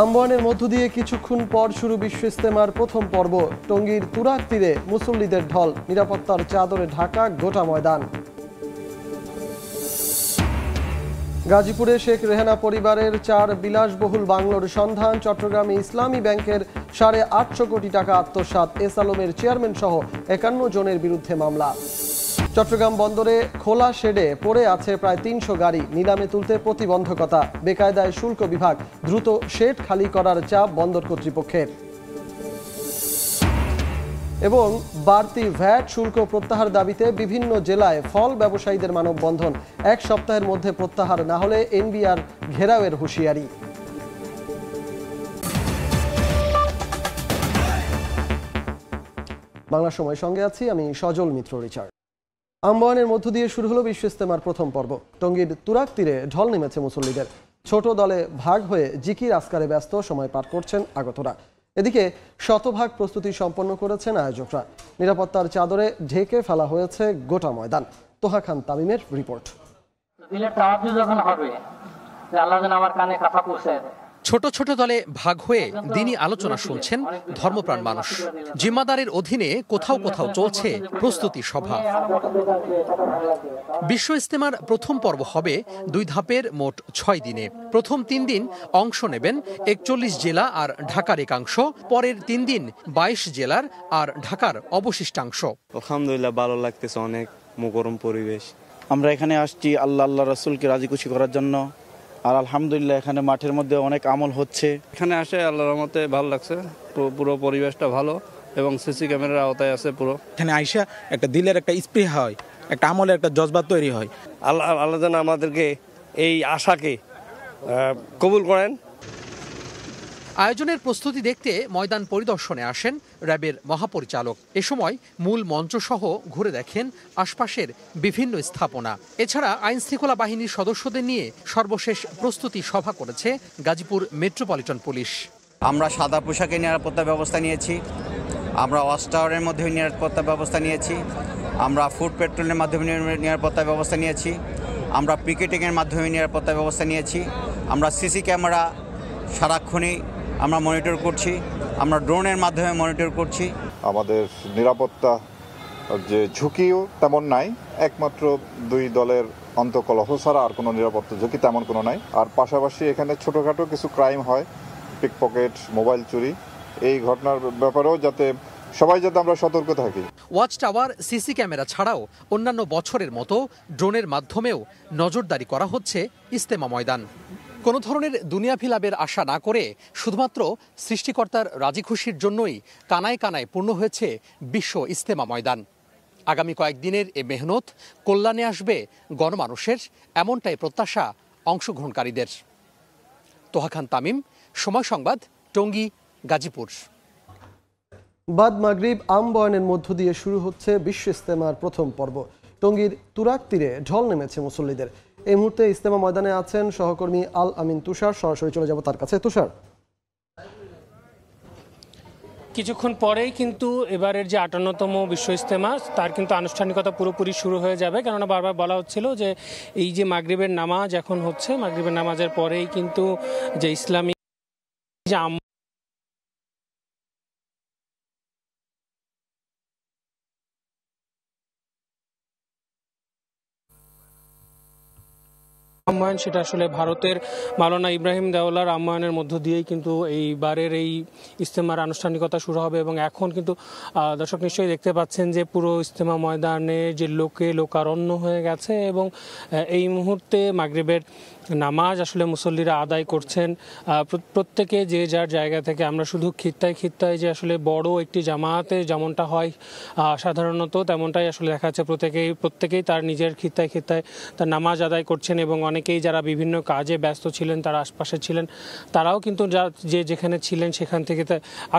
আম্বানের মধ্য দিয়ে কিছুক্ষণ পর শুরু বিশ্ব ইজতেমার প্রথম পর্ব। টঙ্গীর তুরাগ তীরে মুসল্লিদের ঢল, নিরাপত্তার চাদরে ঢাকা গোটা ময়দান। গাজীপুরে শেখ রেহানা পরিবারের 4 বিলাসবহুল বাংলোর সন্ধান। চট্টগ্রামে ইসলামী ব্যাংকের 850 কোটি টাকা আত্মসাৎ। এস আলমের চেয়ারম্যান সহ 51 জনের বিরুদ্ধে মামলা। চট্টগ্রাম বন্দরে খোলা শেডে পড়ে আছে প্রায় 300 গাড়ি, নিলামে তুলতে প্রতিবন্ধকতা। বেকায়দায় শুল্ক বিভাগ, দ্রুত শেড খালি করার চাপ বন্দর কর্তৃপক্ষের। এবং বাড়তি ভ্যাট শুল্ক প্রত্যাহার দাবিতে বিভিন্ন জেলায় ফল ব্যবসায়ীদের মানববন্ধন। 1 সপ্তাহের মধ্যে প্রত্যাহার না হলে এনবিআর ঘেরাওয়ের হুঁশিয়ারি। বাংলা সময় সঙ্গে আছি আমি সজল মিত্র রিচার্ড। আম্বানের মধ্য দিয়ে শুরু হলো বিশ্ব ইজতেমার প্রথম পর্ব। টঙ্গীর তুরাগ তীরে ঢল নেমেছে মুসল্লিদের। ছোট দলে ভাগ হয়ে জিকির আসকারে ব্যস্ত সময় পার করছেন আগতরা। এদিকে শতভাগ প্রস্তুতি সম্পন্ন করেছেন আয়োজকরা। নিরাপত্তার চাদরে ঢেকে ফেলা হয়েছে গোটা ময়দান। তোহা খান তামিমের রিপোর্ট। ছোট ছোট দলে ভাগ হয়ে দিনই আলোচনা শুনছেন ধর্মপ্রাণ মানুষ। জিম্মাদারের অধীনে কোথাও কোথাও চলছে প্রস্তুতি সভা। বিশ্ব ইজতেমার প্রথম পর্ব হবে 2 ধাপের, মোট 6 দিনে। প্রথম 3 দিন অংশ নেবেন 41 জেলা আর ঢাকার একাংশ। পরের 3 দিন 22 জেলার আর ঢাকার অবশিষ্টাংশ। আলহামদুলিল্লাহ ভালো লাগতেছে, অনেক মনোরম পরিবেশ। আমরা এখানে আসছি আল্লাহ রাসূলকে রাজি খুশি করার জন্য। আর আলহামদুলিল্লাহ এখানে মাঠের মধ্যে অনেক আমল হচ্ছে। এখানে আসে আল্লাহর রহমতে ভালো লাগছে, পুরো পরিবেশটা ভালো এবং সিসি ক্যামেরার আওতায় আছে পুরো। এখানে আইসা একটা দিলের একটা স্প্রে হয়, একটা আমলের একটা জজবা তৈরি হয়। আল্লাহ যেন আমাদেরকে এই আশাকে কবুল করেন। আয়োজনের প্রস্তুতি দেখতে ময়দান পরিদর্শনে আসেন র্যাবের মহাপরিচালক। এ সময় মূল মঞ্চসহ ঘুরে দেখেন আশপাশের বিভিন্ন স্থাপনা। এছাড়া আইন শৃঙ্খলা বাহিনীর সদস্যদের নিয়ে সর্বশেষ প্রস্তুতি সভা করেছে গাজীপুর মেট্রোপলিটন পুলিশ। আমরা সাদা পোশাকে নিরাপত্তা ব্যবস্থা নিয়েছি, আমরা ওয়াচ টাওয়ারের মধ্যে নিরাপত্তা ব্যবস্থা নিয়েছি, আমরা ফুড পেট্রোলের মাধ্যমে নিরাপত্তা ব্যবস্থা নিয়েছি, আমরা পিকেটিংয়ের মাধ্যমে নিরাপত্তা ব্যবস্থা নিয়েছি, আমরা সিসি ক্যামেরা সারাক্ষণই আমরা মনিটর করছি, আমরা ড্রোনের মাধ্যমে মনিটর করছি। আমাদের নিরাপত্তা যে ঝুঁকিও তেমন নাই, একমাত্র 2 দলের অন্তঃকলহ ছাড়া আর কোনো নিরাপত্তা ঝুঁকি তেমন কোনো নাই। আর পাশাপাশি এখানে ছোটোখাটো কিছু ক্রাইম হয়, পিকপকেট, মোবাইল চুরি, এই ঘটনার ব্যাপারেও যাতে আমরা সতর্ক থাকি। ওয়াচ টাওয়ার, সিসি ক্যামেরা ছাড়াও অন্যান্য বছরের মতো ড্রোনের মাধ্যমেও নজরদারি করা হচ্ছে ইজতেমা ময়দান। কোনো ধরনের দুনিয়াভি লাভের আশা না করে শুধুমাত্র সৃষ্টিকর্তার রাজি খুশির জন্যই কানায় কানায় পূর্ণ হয়েছে বিশ্ব ইজতেমা ময়দান। আগামী কয়েকদিনের এ মেহনত কল্যাণে আসবে গণমানুষের, এমনটাই প্রত্যাশা অংশগ্রহণকারীদের। তোহা খান তামিম, সময় সংবাদ, টঙ্গী, গাজীপুর। বাদ মাগরিব আম্বানের মধ্য দিয়ে শুরু হচ্ছে বিশ্ব ইজতেমার প্রথম পর্ব। টঙ্গীর তুরাগ তীরে ঢল নেমেছে মুসল্লিদের। এই মুহূর্তে ইজতেমা ময়দানে আছেন সহকর্মী আল আমিন তুষার। সরাসরি চলে যাব তার কাছে। তুষার, কিছুক্ষণ পরেই কিন্তু এবারের যে 58তম বিশ্ব ইজতেমা তার কিন্তু আনুষ্ঠানিকতা পুরোপুরি শুরু হয়ে যাবে। কেননা বারবার বলা হচ্ছিল যে এই যে মাগরিবের নামাজ এখন হচ্ছে, মাগরিবের নামাজের পরেই কিন্তু যে ইসলামী যে আম্বায়ন, সেটা আসলে ভারতের মাওলানা ইব্রাহিম দেওলার আম্বায়নের মধ্য দিয়েই কিন্তু এইবারের এই ইজতেমার আনুষ্ঠানিকতা শুরু হবে। এবং এখন কিন্তু দর্শক নিশ্চয়ই দেখতে পাচ্ছেন যে পুরো ইজতেমা ময়দানে যে লোকারণ্য হয়ে গেছে এবং এই মুহূর্তে মাগরিবের নামাজ আসলে মুসল্লিরা আদায় করছেন। প্রত্যেকে যে যার জায়গা থেকে, আমরা শুধু খিত্তায় যে আসলে বড় একটি জামাতে যেমনটা হয় সাধারণত তেমনটাই আসলে দেখা যাচ্ছে প্রত্যেকেই তার নিজের খিত্তায় তার নামাজ আদায় করছেন। এবং অনেকেই যারা বিভিন্ন কাজে ব্যস্ত ছিলেন, তারা আশপাশে ছিলেন, তারাও কিন্তু যে যেখানে ছিলেন সেখান থেকে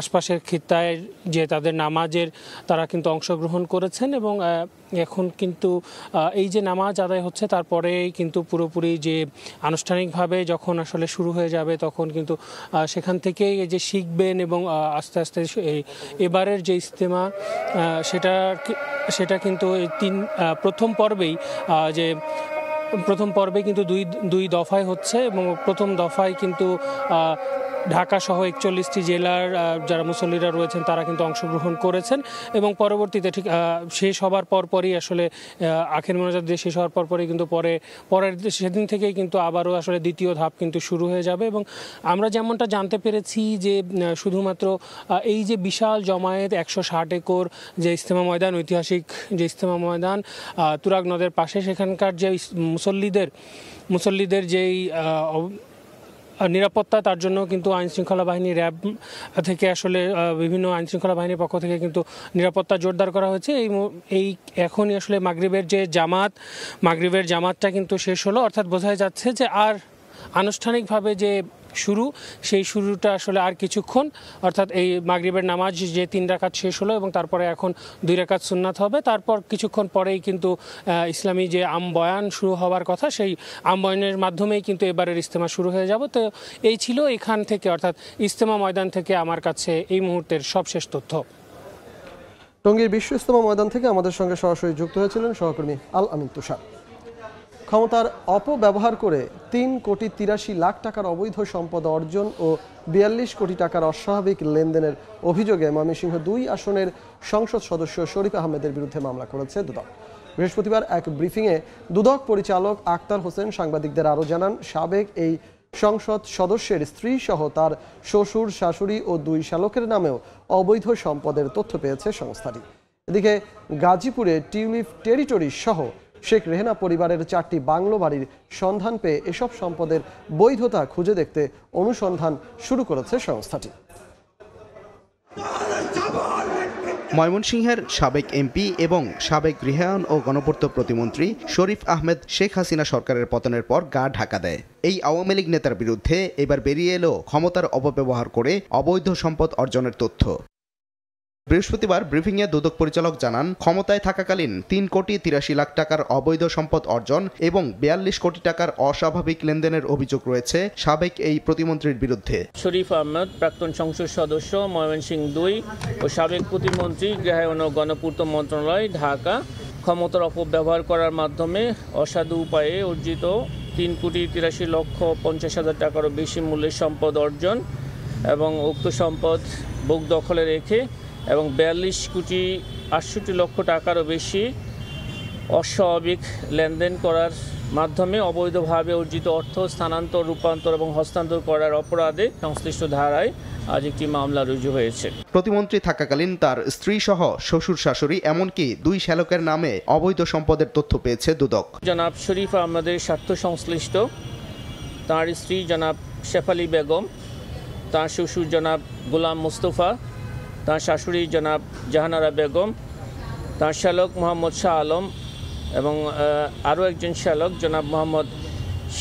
আশপাশের খিত্তায় যে তাদের নামাজের তারা কিন্তু অংশগ্রহণ করেছেন। এবং এখন কিন্তু এই যে নামাজ আদায় হচ্ছে তারপরেই কিন্তু পুরোপুরি যে আনুষ্ঠানিকভাবে যখন আসলে শুরু হয়ে যাবে তখন কিন্তু সেখান থেকেই এই যে শিখবেন এবং আস্তে আস্তে এবারের যে ইজতেমা সেটা কিন্তু প্রথম পর্বে কিন্তু দুই দফায় হচ্ছে এবং প্রথম দফায় কিন্তু ঢাকা সহ 41টি জেলার যারা মুসল্লিরা রয়েছেন তারা কিন্তু অংশগ্রহণ করেছেন এবং পরবর্তীতে ঠিক শেষ হবার পরপরই আসলে আখের মোনাজাত দিয়ে শেষ হওয়ার পরপরই কিন্তু পরের সেদিন থেকেই কিন্তু আবারও আসলে দ্বিতীয় ধাপ কিন্তু শুরু হয়ে যাবে। এবং আমরা যেমনটা জানতে পেরেছি যে শুধুমাত্র এই যে বিশাল জমায়েত 160 একর যে ইজতেমা ময়দান, ঐতিহাসিক যে ইজতেমা ময়দান তুরাগ নদের পাশে, সেখানকার যে মুসল্লিদের যেই নিরাপত্তা, তার জন্য কিন্তু আইনশৃঙ্খলা বাহিনী র্যাব থেকে আসলে বিভিন্ন আইনশৃঙ্খলা বাহিনীর পক্ষ থেকে কিন্তু নিরাপত্তা জোরদার করা হয়েছে। এই এখনই আসলে মাগরিবের জামাতটা কিন্তু শেষ হলো, অর্থাৎ বোঝাই যাচ্ছে যে আর আনুষ্ঠানিকভাবে যে সেই শুরুটা আসলে আর কিছুক্ষণ, অর্থাৎ এই মাগরিবের নামাজ যে 3 রাকাত শেষ হলো এবং তারপরে এখন 2 রাকাত সুন্নাত হবে, তারপর কিছুক্ষণ পরেই কিন্তু ইসলামী যে বয়ান শুরু হওয়ার কথা, সেই বয়ানের মাধ্যমেই কিন্তু এবারের ইজতেমা শুরু হয়ে যাবে। তো এই ছিল এখান থেকে, অর্থাৎ ইজতেমা ময়দান থেকে আমার কাছে এই মুহূর্তের সবশেষ তথ্য। টঙ্গীর বিশ্ব ইজতেমা ময়দান থেকে আমাদের সঙ্গে সরাসরি যুক্ত হয়েছিলেন সহকর্মী আল আমিন তুষার। ক্ষমতার অপব্যবহার করে 3,83,00,000 টাকার অবৈধ সম্পদ অর্জন ও 42 কোটি টাকার অস্বাভাবিক লেনদেনের অভিযোগে ময়মনসিংহ 2 আসনের সংসদ সদস্য শরীফ আহমেদের বিরুদ্ধে মামলা করেছে দুদক। বৃহস্পতিবার এক ব্রিফিংয়ে দুদক পরিচালক আক্তার হোসেন সাংবাদিকদের আরও জানান, সাবেক এই সংসদ সদস্যের স্ত্রী সহ তার শ্বশুর, শাশুড়ি ও 2 শ্যালকের নামেও অবৈধ সম্পদের তথ্য পেয়েছে সংস্থাটি। এদিকে গাজীপুরে টিউলিপ টেরিটরি সহ শেখ রেহানা পরিবারের 4টি বাংলো বাড়ির সন্ধান পেয়ে এসব সম্পদের বৈধতা খুঁজে দেখতে অনুসন্ধান শুরু করেছে সংস্থাটি। ময়মনসিংহের সাবেক এমপি এবং সাবেক গৃহায়ন ও গণপূর্ত প্রতিমন্ত্রী শরীফ আহমেদ শেখ হাসিনা সরকারের পতনের পর গা ঢাকা দেয়। এই আওয়ামী লীগ নেতার বিরুদ্ধে এবার বেরিয়ে এলো ক্ষমতার অপব্যবহার করে অবৈধ সম্পদ অর্জনের তথ্য। বৃহস্পতিবার ব্রিফিংয়ে দুদক পরিচালক জানান, ক্ষমতায় থাকাকালীন 3,83,00,000 টাকার অবৈধ সম্পদ অর্জন এবং 42 কোটি টাকার অস্বাভাবিক লেনদেনের অভিযোগ রয়েছে সাবেক এই প্রতিমন্ত্রীর বিরুদ্ধে। শরীফ আহমেদ, প্রাক্তন সংসদ সদস্য ময়মনসিংহ 2 ও সাবেক প্রতিমন্ত্রী গৃহায়ন ও গণপূর্ত মন্ত্রণালয়, ঢাকা, ক্ষমতার অপব্যবহার করার মাধ্যমে অসাধু উপায়ে অর্জিত 3,83,50,000 টাকারও বেশি মূল্যের সম্পদ অর্জন এবং উক্ত সম্পদ বুক দখলে রেখে এবং 42,68,00,000 টাকারও বেশি অস্বাভাবিক লেনদেন করার মাধ্যমে অবৈধভাবে অর্জিত অর্থ স্থানান্তর, রূপান্তর এবং হস্তান্তর করার অপরাধে সংশ্লিষ্ট ধারায় আজ একটি মামলা রুজু হয়েছে। প্রতিমন্ত্রী থাকাকালীন তার স্ত্রী সহ শ্বশুর, শাশুড়ি এমনকি 2 শ্যালকের নামে অবৈধ সম্পদের তথ্য পেয়েছে দুদক। জনাব শরীফ আহমেদের স্বার্থ সংশ্লিষ্ট তার স্ত্রী জনাব শেফালি বেগম, তার শ্বশুর জনাব গোলাম মুস্তফা, তার শাশুড়ি জনাব জাহানারা বেগম, তার শ্যালক মোহাম্মদ শাহ আলম এবং আরও একজন শ্যালক জনাব মোহাম্মদ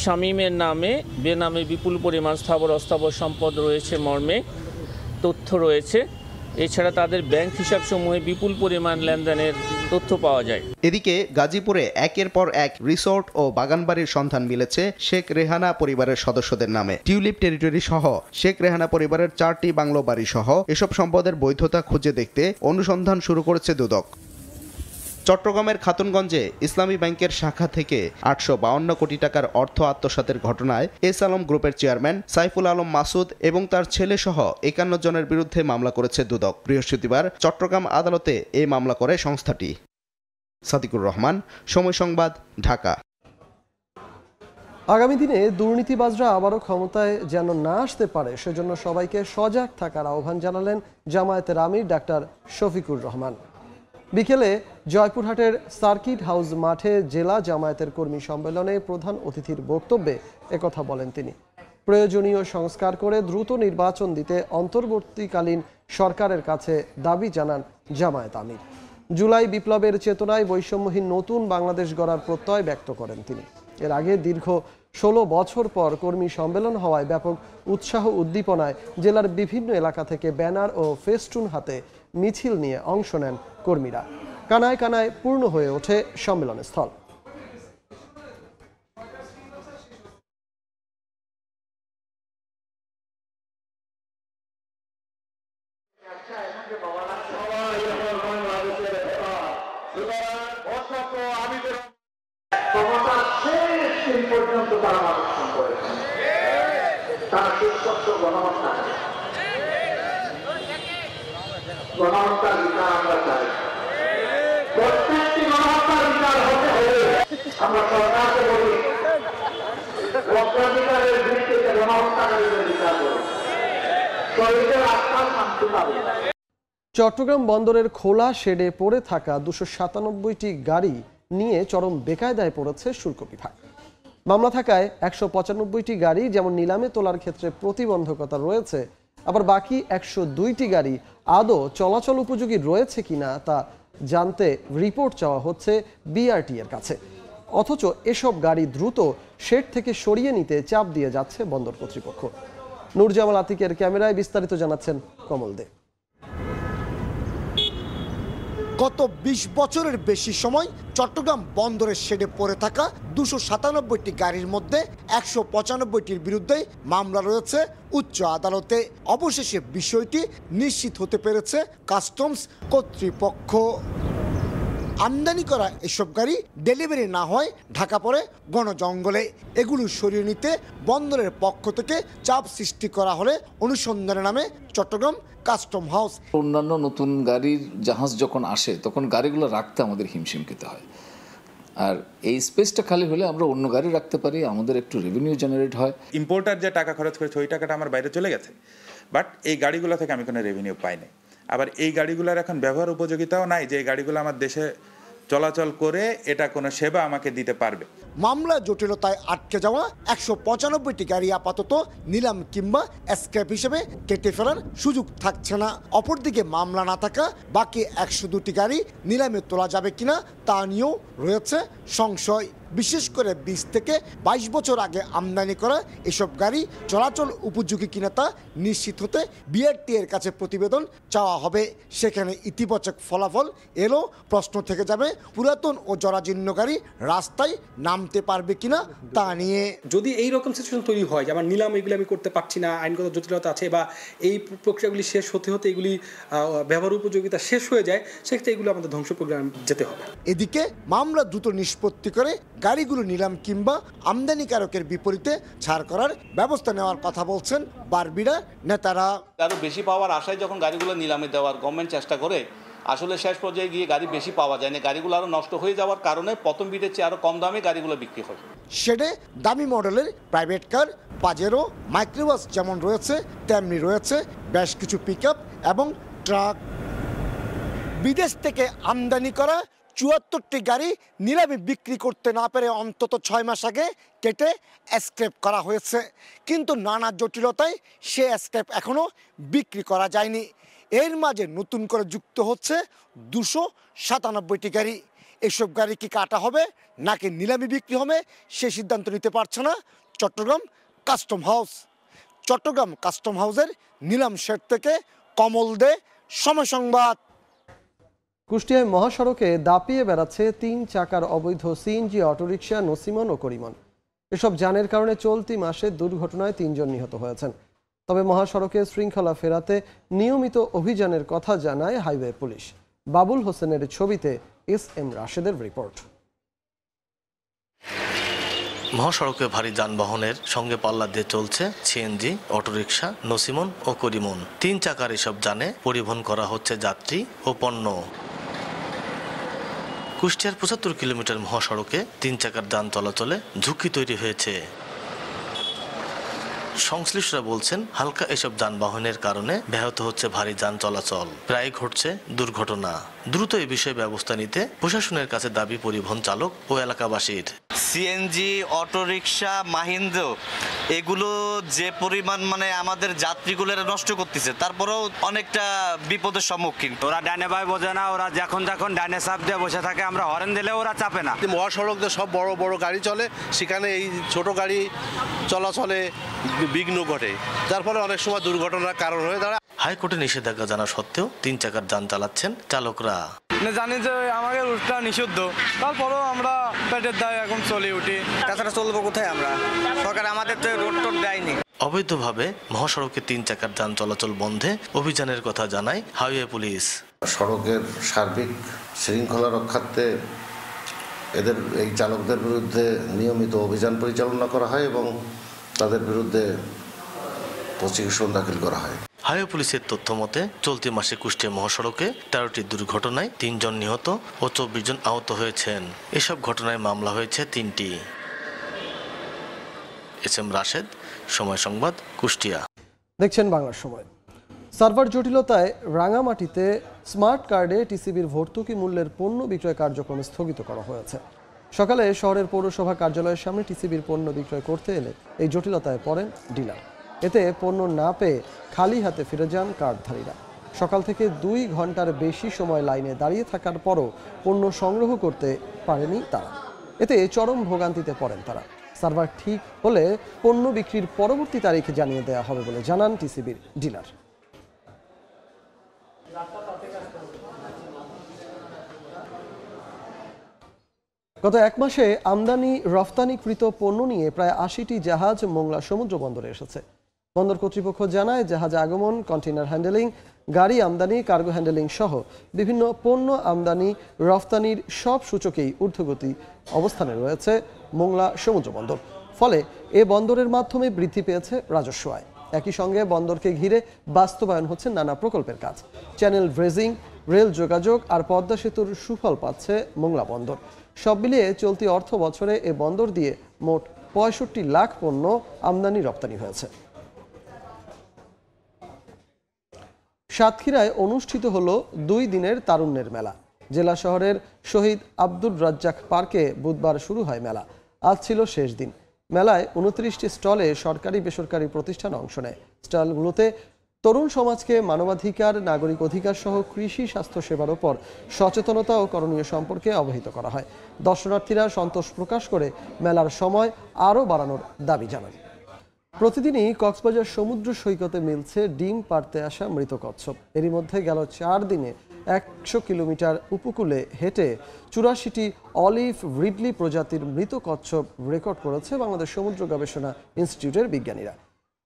শামীমের নামে বেনামে বিপুল পরিমাণ স্থাবর অস্থাবর সম্পদ রয়েছে মর্মে তথ্য রয়েছে। এছাড়া তাদের ব্যাংক হিসাবসমূহে বিপুল পরিমাণ লেনদেনের তথ্য পাওয়া যায়। এদিকে গাজীপুরে একের পর এক রিসোর্ট ও বাগানবাড়ির সন্ধান মিলেছে শেখ রেহানা পরিবারের সদস্যদের নামে। টিউলিপ টেরিটরি সহ শেখ রেহানা পরিবারের 4টি বাংলো বাড়ি সহ এসব সম্পদের বৈধতা খুঁজে দেখতে অনুসন্ধান শুরু করেছে দুদক। চট্টগ্রামের খাতুনগঞ্জে ইসলামী ব্যাংকের শাখা থেকে 852 কোটি টাকার অর্থ আত্মসাতের ঘটনায় এস আলম গ্রুপের চেয়ারম্যান সাইফুল আলম মাসুদ এবং তার ছেলে সহ 51 জনের বিরুদ্ধে মামলা করেছে দুদক। বৃহস্পতিবার চট্টগ্রাম আদালতে এই মামলা করে সংস্থাটি। সাদিকুর রহমান, সময় সংবাদ, ঢাকা। আগামী দিনে দুর্নীতিবাজরা আবারও ক্ষমতায় যেন না আসতে পারে সেজন্য সবাইকে সজাগ থাকার আহ্বান জানালেন জামায়াতের আমির ডাক্তার শফিকুর রহমান। বিকেলে জয়পুরহাটের সার্কিট হাউস মাঠে জেলা জামায়াতের কর্মী সম্মেলনে প্রধান অতিথির বক্তব্যে একথা বলেন তিনি। প্রয়োজনীয় সংস্কার করে দ্রুত নির্বাচন দিতে অন্তর্বর্তীকালীন সরকারের কাছে দাবি জানান জামায়াত আমির। জুলাই বিপ্লবের চেতনায় বৈষম্যহীন নতুন বাংলাদেশ গড়ার প্রত্যয় ব্যক্ত করেন তিনি। এর আগে দীর্ঘ 16 বছর পর কর্মী সম্মেলন হওয়ায় ব্যাপক উৎসাহ উদ্দীপনায় জেলার বিভিন্ন এলাকা থেকে ব্যানার ও ফেস্টুন হাতে মিছিল নিয়ে অংশ নেন কর্মীরা। কানায় কানায় পূর্ণ হয়ে ওঠে সম্মেলন স্থল। তারা সুস্পষ্ট গণহত্যা গণহত্যার বিচার আমরা চাই। প্রত্যেকটি গণহত্যার বিচার হতে হবে। আমরা সরকারকে বলি অগ্রাধিকারের ভিত্তিতে গণহত্যাকারীদের বিচার করুন, শহীদের আত্মার শান্তি পাবে। চট্টগ্রাম বন্দরের খোলা শেডে পড়ে থাকা 297টি গাড়ি নিয়ে চরম বেকায়দায় পড়েছে শুল্ক বিভাগ। মামলা থাকায় 195টি গাড়ি যেমন নিলামে তোলার ক্ষেত্রে প্রতিবন্ধকতা রয়েছে, আবার বাকি 102টি গাড়ি আদৌ চলাচল উপযোগী রয়েছে কিনা তা জানতে রিপোর্ট চাওয়া হচ্ছে বিআরটি এর কাছে। অথচ এসব গাড়ি দ্রুত শেড থেকে সরিয়ে নিতে চাপ দিয়ে যাচ্ছে বন্দর কর্তৃপক্ষ। নূরজামাল আতিকের ক্যামেরায় বিস্তারিত জানাচ্ছেন কমল দে। গত 20 বছরের বেশি সময় চট্টগ্রাম বন্দরের শেডে পড়ে থাকা 297টি গাড়ির মধ্যে 195টির বিরুদ্ধে মামলা রয়েছে উচ্চ আদালতে। অবশেষে বিষয়টি নিশ্চিত হতে পেরেছে কাস্টমস কর্তৃপক্ষ। আমদানি করা এসব গাড়ি ডেলিভারি না হয় ঢাকা পড়ে গণজঙ্গলে। এগুলো সরিয়ে নিতে বন্দরের পক্ষ থেকে চাপ সৃষ্টি করা হলে অনুসন্ধানের নামে চট্টগ্রাম কাস্টম হাউস। অন্যান্য নতুন গাড়ির জাহাজ যখন আসে তখন গাড়িগুলো রাখতে আমাদের হিমশিম খেতে হয়, আর এই স্পেসটা খালি হলে আমরা অন্য গাড়ি রাখতে পারি, আমাদের একটু রেভিনিউ জেনারেট হয়। ইম্পোর্টার যে টাকা খরচ করেছে ওই টাকাটা আমার বাইরে চলে গেছে, বাট এই গাড়িগুলো থেকে আমি কোনো রেভিনিউ পাইনি। আবার এই গাড়িগুলোর এখন ব্যবহার উপযোগিতাও নাই যে এই গাড়িগুলো আমার দেশে চলাচল করে এটা কোনো সেবা আমাকে দিতে পারবে। মামলা জটিলতায় আটকে যাওয়া 195টি গাড়ি আপাতত নিলাম কিংবা স্ক্র্যাপ হিসেবে কেটে ফেলার সুযোগ থাকছে না। অপরদিকে মামলা না থাকা বাকি 102টি গাড়ি নিলামে তোলা যাবে কিনা তা নিয়েও রয়েছে সংশয়। বিশেষ করে 20 থেকে 22 বছর আগে আমদানি করা এসব গাড়ি চলাচল উপযোগী কিনা তা নিশ্চিত হতে বিআরটি এর কাছে প্রতিবেদন চাওয়া হবে। সেখানে ইতিবাচক ফলাফল এলো প্রশ্ন থেকে যাবে পুরাতন ও জরাজীর্ণ গাড়ি রাস্তায় নামতে পারবে কিনা তা নিয়ে। যদি এই রকম সিচুয়েশন তৈরি হয় যে আমার নিলাম এগুলি আমি করতে পারছি না, আইনগত জটিলতা আছে বা এই প্রক্রিয়াগুলি শেষ হতে হতে এগুলি ব্যবহার উপযোগিতা শেষ হয়ে যায়, সেক্ষেত্রে এগুলো আমাদের ধ্বংস প্রোগ্রাম যেতে হবে। এদিকে মামলা দ্রুত নিষ্পত্তি করে গাড়িগুলো নিলাম কিংবা আমদানিকারকের বিপরীতে ছাড় করার ব্যবস্থা নেওয়ার কথা বলছেন বারবিরা নেতারা। আরো বেশি পাওয়ার আশায় যখন গাড়িগুলো নিলামে দেওয়ার গভর্নমেন্ট চেষ্টা করে, আসলে শেষ পর্যায়ে গিয়ে গাড়ি বেশি পাওয়া যায় না, গাড়িগুলো আরো নষ্ট হয়ে যাওয়ার কারণে প্রথম বিটের চেয়ে আরো কম দামে গাড়িগুলো বিক্রি হয়। শেডে দামি মডেলের প্রাইভেট কার, পাজেরো, মাইক্রোবাস যেমন রয়েছে তেমনি রয়েছে বেশ কিছু পিকআপ এবং ট্রাক। বিদেশ থেকে আমদানি করা 74টি গাড়ি নিলামে বিক্রি করতে না পেরে অন্তত 6 মাস আগে কেটে স্ক্র্যাপ করা হয়েছে, কিন্তু নানা জটিলতায় সে স্ক্র্যাপ এখনও বিক্রি করা যায়নি। এর মাঝে নতুন করে যুক্ত হচ্ছে 297টি গাড়ি। এসব গাড়ি কি কাটা হবে নাকি নিলামে বিক্রি হবে সে সিদ্ধান্ত নিতে পারছে না Chattogram custom house. Chattogram custom হাউসের নিলাম শেড থেকে কমল দে, সময় সংবাদ। কুষ্টিয়ায় মহাসড়কে দাপিয়ে বেড়াচ্ছে 3 চাকার অবৈধ সিএনজি অটোরিকশা নসিমন ও করিমন। এসব যানের কারণে চলতি মাসে দুর্ঘটনায় 3 জন নিহত হয়েছেন। তবে মহাসড়কে শৃঙ্খলা ফেরাতে নিয়মিত অভিযানের কথা জানায় হাইওয়ে পুলিশ। বাবুল হোসেনের ছবিতে SM রাশেদের রিপোর্ট। মহাসড়কে ভারী যানবাহনের সঙ্গে পাল্লা দিয়ে চলছে সিএনজি, অটোরিকশা, নসিমন ও করিমন। 3 চাকার এসব যানে পরিবহন করা হচ্ছে যাত্রী ও পণ্য। কুষ্টিয়ার 75 কিলোমিটার মহাসড়কে 3 চাকার যান চলাচলে ঝুঁকি তৈরি হয়েছে। সংশ্লিষ্টরা বলছেন হালকা এসব যানবাহনের কারণে ব্যাহত হচ্ছে ভারী যান চলাচল, প্রায় ঘটছে দুর্ঘটনা। দ্রুত এই বিষয়ে ব্যবস্থা নিতে প্রশাসনের কাছে দাবি পরিবহন চালক ও এলাকাবাসীর। সিএনজি, অটোরিকশা, মাহিন্দ্র এগুলো যে পরিমাণ আমাদের যাত্রীগুলোর নষ্ট করতেছে, তারপরেও অনেকটা বিপদের সম্মুখীন। ওরা ডানে বাই বোঝে না, ওরা যখন ডানে চাপ দিয়ে বসে থাকে, আমরা হরেন দিলে ওরা চাপে না। মহাসড়ক দিয়ে সব বড় বড় গাড়ি চলে, সেখানে এই ছোট গাড়ি চলাচলে বিঘ্ন ঘটে, যার ফলে অনেক সময় দুর্ঘটনার কারণ হয়ে দাঁড়ায়। হাইকোর্টে নিষেধাজ্ঞা জানা সত্ত্বেও 3 চাকার যান চালাচ্ছেন চালকরা। জানি যে আমাদের রুটটা নিষিদ্ধ, তারপরেও আমরা পেটের দায়ে এখন চলে উঠি। তাছাড়া চলবো কোথায় আমরা? সরকার আমাদের তো রোড টোড দেয়নি। অবৈধভাবে মহাসড়কে 3 চাকার যান চলাচল বন্ধে অভিযানের কথা জানায় হাইওয়ে পুলিশ। সড়কের সার্বিক শৃঙ্খলা রক্ষার্থে এদের এই চালকদের বিরুদ্ধে নিয়মিত অভিযান পরিচালনা করা হয় এবং তাদের বিরুদ্ধে প্রসিকিউশন দাখিল করা হয়। হাইওয়ে পুলিশের তথ্য মতে চলতি মাসে কুষ্টিয়া মহাসড়কে 13টি দুর্ঘটনায় 3 জন নিহত ও 24 জন আহত হয়েছেন। এসব ঘটনায় মামলা হয়েছে 3টি। এসএম রাশেদ, সময় সংবাদ, কুষ্টিয়া। দেখছেন বাংলার সময়। সার্ভার জটিলতায় রাঙামাটিতে স্মার্ট কার্ডে টিসিবির ভর্তুকি মূল্যের পণ্য বিক্রয় কার্যক্রম স্থগিত করা হয়েছে। সকালে শহরের পৌরসভা কার্যালয়ের সামনে টিসিবির পণ্য বিক্রয় করতে এলে এই জটিলতায় পড়েন ডিলার। এতে পণ্য না পেয়ে খালি হাতে ফিরে যান কার্ডধারীরা। সকাল থেকে 2 ঘন্টার বেশি সময় লাইনে দাঁড়িয়ে থাকার পরও পণ্য সংগ্রহ করতে পারেনি তারা। এতে চরম ভোগান্তিতে পড়েন তারা। সার্ভার ঠিক হলে পণ্য বিক্রির পরবর্তী তারিখ জানিয়ে দেওয়া হবে বলে জানান টিসিবির ডিলার। গত 1 মাসে আমদানি রফতানিকৃত পণ্য নিয়ে প্রায় 80টি জাহাজ মোংলা সমুদ্র বন্দরে এসেছে। বন্দর কর্তৃপক্ষ জানায়, জাহাজ আগমন, কন্টেইনার হ্যান্ডেলিং, গাড়ি আমদানি, কার্গো হ্যান্ডেলিং সহ বিভিন্ন পণ্য আমদানি রফতানির সব সূচকেই ঊর্ধ্বগতি অবস্থানে রয়েছে মোংলা সমুদ্র বন্দর। ফলে এ বন্দরের মাধ্যমে বৃদ্ধি পেয়েছে রাজস্ব আয়। একই সঙ্গে বন্দরকে ঘিরে বাস্তবায়ন হচ্ছে নানা প্রকল্পের কাজ। চ্যানেল ড্রেজিং, রেল যোগাযোগ আর পদ্মা সেতুর সুফল পাচ্ছে মোংলা বন্দর। সব মিলিয়ে চলতি অর্থ বছরে এ বন্দর দিয়ে মোট 65 লাখ পণ্য আমদানি রপ্তানি হয়েছে। সাতক্ষীরায় অনুষ্ঠিত হলো 2 দিনের তারুণ্যের মেলা। জেলা শহরের শহীদ আব্দুর রাজ্জাক পার্কে বুধবার শুরু হয় মেলা। আজ ছিল শেষ দিন। মেলায় 29টি স্টলে সরকারি বেসরকারি প্রতিষ্ঠান অংশ নেয়। স্টলগুলোতে তরুণ সমাজকে মানবাধিকার, নাগরিক অধিকার সহ কৃষি, স্বাস্থ্য সেবার ওপর সচেতনতা ও করণীয় সম্পর্কে অবহিত করা হয়। দর্শনার্থীরা সন্তোষ প্রকাশ করে মেলার সময় আরও বাড়ানোর দাবি জানান। প্রতিদিনই কক্সবাজার সমুদ্র সৈকতে মিলছে ডিম পাড়তে আসা মৃত কচ্ছপ। এরই মধ্যে গেল 4 দিনে 100 কিলোমিটার উপকূলে হেঁটে 84টি অলিভ রিডলি প্রজাতির মৃত কচ্ছপ রেকর্ড করেছে বাংলাদেশ সমুদ্র গবেষণা ইনস্টিটিউটের বিজ্ঞানীরা।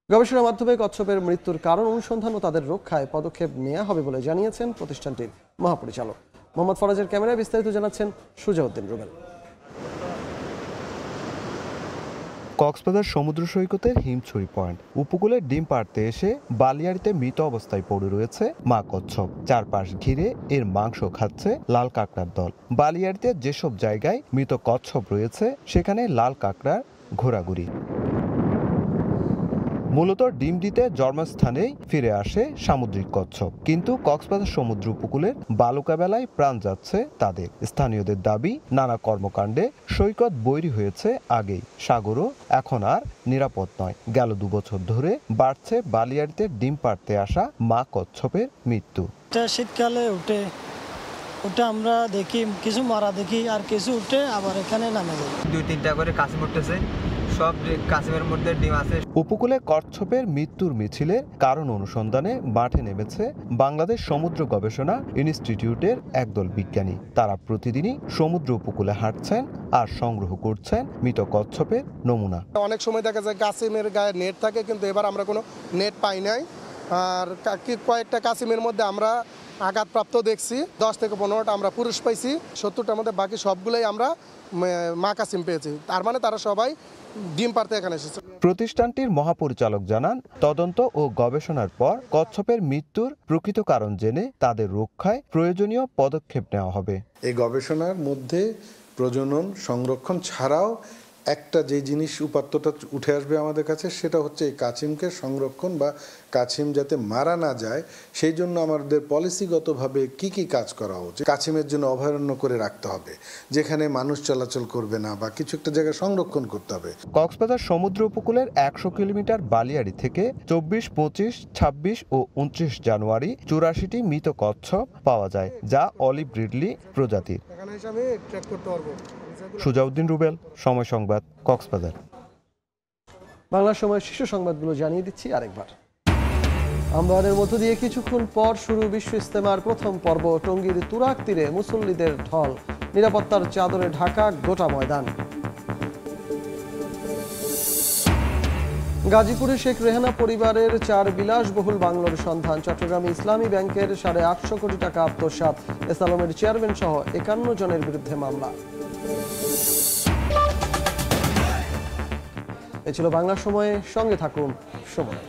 গবেষণার মাধ্যমে কচ্ছপের মৃত্যুর কারণ অনুসন্ধান ও তাদের রক্ষায় পদক্ষেপ নেওয়া হবে বলে জানিয়েছেন প্রতিষ্ঠানটির মহাপরিচালক। মোহাম্মদ ফরাজের ক্যামেরায় বিস্তারিত জানাচ্ছেন সুজাউদ্দিন রুবেল। কক্সবাজার সমুদ্র সৈকতের হিমছড়ি পয়েন্ট উপকূলে ডিম পাড়তে এসে বালিয়াড়িতে মৃত অবস্থায় পড়ে রয়েছে মা কচ্ছপ। চারপাশ ঘিরে এর মাংস খাচ্ছে লাল কাঁকড়ার দল। বালিয়াড়িতে যেসব জায়গায় মৃত কচ্ছপ রয়েছে সেখানে লাল কাঁকড়ার ঘোরাঘুরি। মূলত ডিম দিতে জন্মস্থানেই ফিরে আসে সামুদ্রিক কচ্ছপ, কিন্তু কক্সবাজার সমুদ্র উপকূলের বালুকাবেলায় প্রাণ যাচ্ছে তাদের। স্থানীয়দের দাবি, নানা কর্মকাণ্ডে সৈকত বৈরী হয়েছে আগেই, সাগরও এখন আর নিরাপদ নয়। গেল 2 বছর ধরে বাড়ছে বালিয়াড়িতে ডিম পাড়তে আসা মা কচ্ছপের মৃত্যু। শীতকালে উঠে আমরা দেখি কিছু মারা দেখি, আর কিছু উঠে আবার এখানে নামে যায়। 2-3টা করে কাশিম উঠতেছে, সব কাশিমের মধ্যে ডিম আছে। উপকূলে কচ্ছপের মৃত্যুর মিছিলের কারণ অনুসন্ধানে মাঠে নেমেছে বাংলাদেশ সমুদ্র গবেষণা ইনস্টিটিউটের একদল বিজ্ঞানী। তারা প্রতিদিনই সমুদ্র উপকূলে হাঁটছেন আর সংগ্রহ করছেন মৃত কচ্ছপের নমুনা। অনেক সময় দেখা যায় কাশিমের গায়ে নেট থাকে, কিন্তু এবার আমরা কোনো নেট পাই নাই। আর কয়েকটা কাশিমের মধ্যে আমরা আঘাতপ্রাপ্ত দেখছি। 10 থেকে 15টা আমরা পুরুষ পাইছি, 70টার মধ্যে বাকি সবগুলোই আমরা মা কাশিম পেয়েছি। তার মানে তারা সবাই ডিম পাড়তে এখানে এসেছে। প্রতিষ্ঠানটির মহাপরিচালক জানান, তদন্ত ও গবেষণার পর কচ্ছপের মৃত্যুর প্রকৃত কারণ জেনে তাদের রক্ষায় প্রয়োজনীয় পদক্ষেপ নেওয়া হবে। এই গবেষণার মধ্যে প্রজনন, সংরক্ষণ ছাড়াও একটা যে জিনিস উপাত্তটা উঠে আসবে আমাদের কাছে, সেটা হচ্ছে এই কাছিমকে সংরক্ষণ বা কাছিম যাতে মারা না যায় সেই জন্য আমাদের পলিসিগতভাবে কি কাজ করা উচিত। কাছিমের জন্য অভয়ারণ্য করে রাখতে হবে, যেখানে মানুষ চলাচল করবে না, বা কিছু একটা জায়গায় সংরক্ষণ করতে হবে। কক্সবাজার সমুদ্র উপকূলের 100 কিলোমিটার বালিয়াড়ি থেকে 24, 25, 26 ও 29 জানুয়ারি 84টি মৃত কচ্ছপ পাওয়া যায়, যা অলিভ রিডলি প্রজাতির। সুজাউদ্দিন রুবেল, সময় সংবাদ, কক্সবাজার। বাংলা সময় শীর্ষ সংবাদগুলো জানিয়ে দিচ্ছি আরেকবার। আমবাগানের মধ্য দিয়ে কিছুক্ষণ পর শুরু বিশ্ব ইজতেমার প্রথম পর্ব। টঙ্গীর তুরাগ তীরে মুসল্লিদের ঢল, নিরাপত্তার চাদরে ঢাকা গোটা ময়দান। গাজীপুরে শেখ রেহানা পরিবারের 4 বিলাসবহুল বাংলোর সন্ধান। চট্টগ্রামে ইসলামী ব্যাংকের 850 কোটি টাকা আত্মসাৎ। এস আলমের চেয়ারম্যান সহ 51 জনের বিরুদ্ধে মামলা। এ ছিল বাংলা সময়ে, সঙ্গে থাকুন সময়।